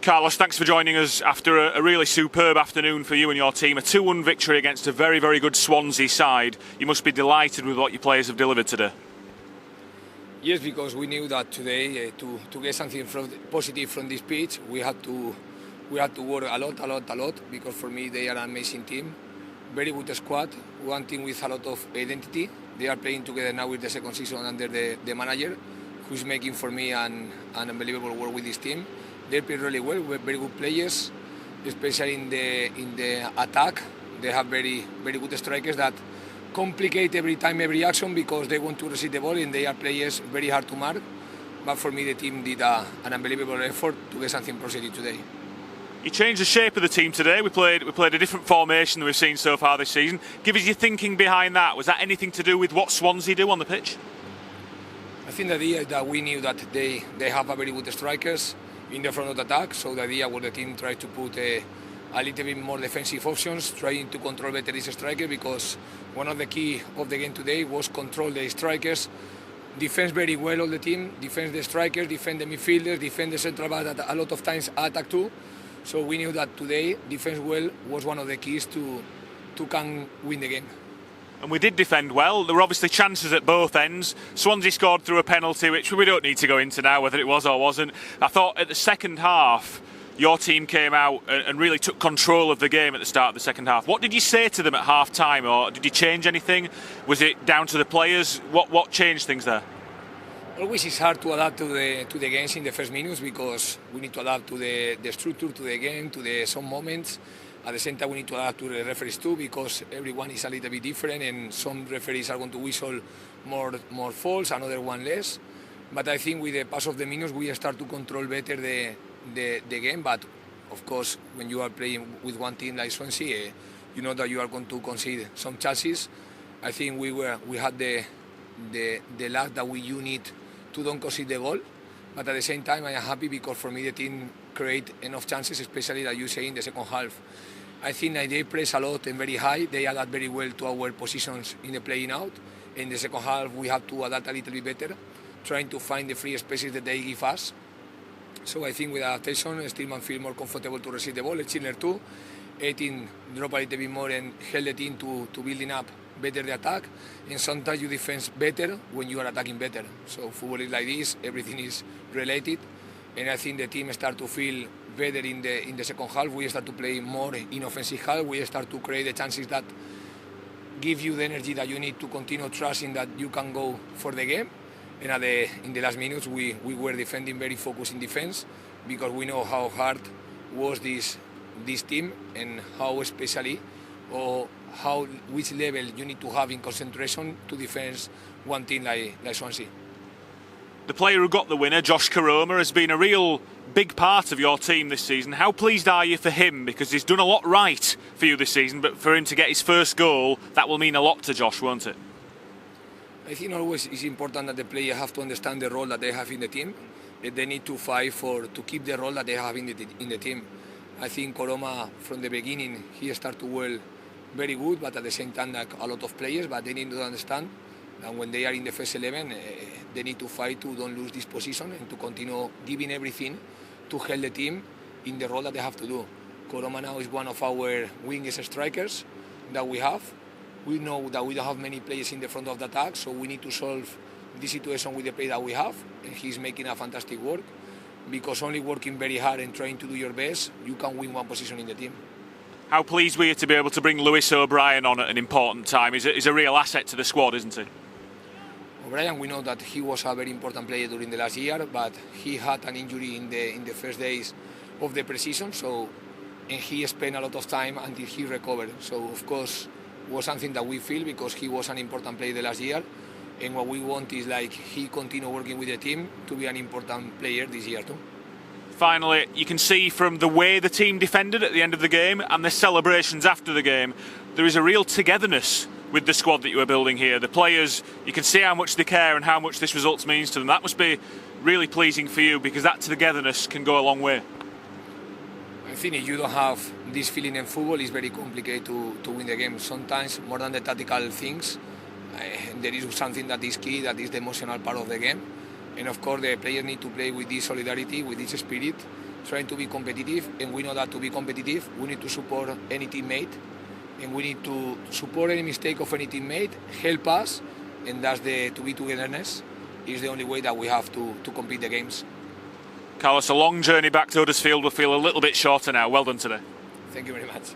Carlos, thanks for joining us after a really superb afternoon for you and your team. A 2-1 victory against a very, very good Swansea side. You must be delighted with what your players have delivered today. Yes, because we knew that today to get something positive from this pitch, we had to work a lot. Because for me they are an amazing team, very good squad, one team with a lot of identity. They are playing together now with the second season under the manager, who is making for me an unbelievable work with this team. They play really well. We're very good players, especially in the attack. They have very good strikers that complicate every time, every action, because they want to receive the ball and they are players very hard to mark. But for me, the team did an unbelievable effort to get something positive today. You changed the shape of the team today. We played a different formation than we've seen so far this season. Give us your thinking behind that. Was that anything to do with what Swansea do on the pitch? I think the idea is that we knew that they have a very good strikers in the front of the attack, so the idea was the team tried to put a little bit more defensive options, trying to control better this striker, because one of the key of the game today was control the strikers, defense very well all the team, defend the strikers, defend the midfielders, defend the central back that a lot of times attack too. So we knew that today defense well was one of the keys to can win the game. And we did defend well. There were obviously chances at both ends. Swansea scored through a penalty, which we don't need to go into now, whether it was or wasn't. I thought at the second half, your team came out and really took control of the game at the start of the second half. What did you say to them at half-time, or did you change anything? Was it down to the players? What changed things there? Always it's hard to adapt to the games in the first minutes, because we need to adapt to the structure, to the game, to some moments. At the same time, we need to adapt to the referees too, because everyone is a little bit different, and some referees are going to whistle more fouls, another one less. But I think with the pass of the minutes, we start to control better the game. But of course, when you are playing with one team like Swansea, you know that you are going to concede some chances. I think we had the luck that you need to don't concede the goal. But at the same time, I am happy because for me the team create enough chances, especially like you say in the second half. I think that they press a lot and very high. They adapt very well to our positions in the playing out. In the second half, we have to adapt a little bit better, trying to find the free spaces that they give us. So I think with adaptation, Stillman feel more comfortable to receive the ball. Schindler too. 18 drop a little bit more and help the team to building up better the attack. And sometimes you defend better when you are attacking better. So football is like this. Everything is related. And I think the team start to feel better in the second half. We start to play more in offensive half. We start to create the chances that give you the energy that you need to continue trusting that you can go for the game. And in the last minutes, we were defending very focused in defense, because we know how hard was this team, and how especially or which level you need to have in concentration to defend one team like Swansea. The player who got the winner, Josh Koroma, has been a real big part of your team this season. How pleased are you for him? Because he's done a lot right for you this season, but for him to get his first goal, that will mean a lot to Josh, won't it? I think always it's important that the players have to understand the role that they have in the team. That they need to fight to keep the role that they have in the team. I think Koroma, from the beginning, he started well, very good, but at the same time, like a lot of players, but they need to understand that when they are in the first 11, they need to fight to don't lose this position and to continue giving everything to help the team in the role that they have to do. Koroma now is one of our wingest strikers that we have. We know that we don't have many players in the front of the attack, so we need to solve this situation with the play that we have, and he's making a fantastic work, because only working very hard and trying to do your best, you can win one position in the team. How pleased were you to be able to bring Lewis O'Brien on at an important time? He's a real asset to the squad, isn't he? O'Brien, we know that he was a very important player during the last year, but he had an injury in the first days of the pre-season, and he spent a lot of time until he recovered. So of course, it was something that we feel, because he was an important player the last year, and what we want is like he continue working with the team to be an important player this year too. Finally, you can see from the way the team defended at the end of the game and the celebrations after the game, there is a real togetherness with the squad that you are building here. The players, you can see how much they care and how much this result means to them. That must be really pleasing for you, because that togetherness can go a long way. I think if you don't have this feeling in football, it's very complicated to win the game. Sometimes, more than the tactical things, there is something that is key, that is the emotional part of the game. And of course, the players need to play with this solidarity, with this spirit, trying to be competitive, and we know that to be competitive, we need to support any teammate, and we need to support any mistake of any teammate, help us, and that's the to be togetherness is the only way that we have to compete the games. Carlos, a long journey back to Huddersfield will feel a little bit shorter now. Well done today. Thank you very much.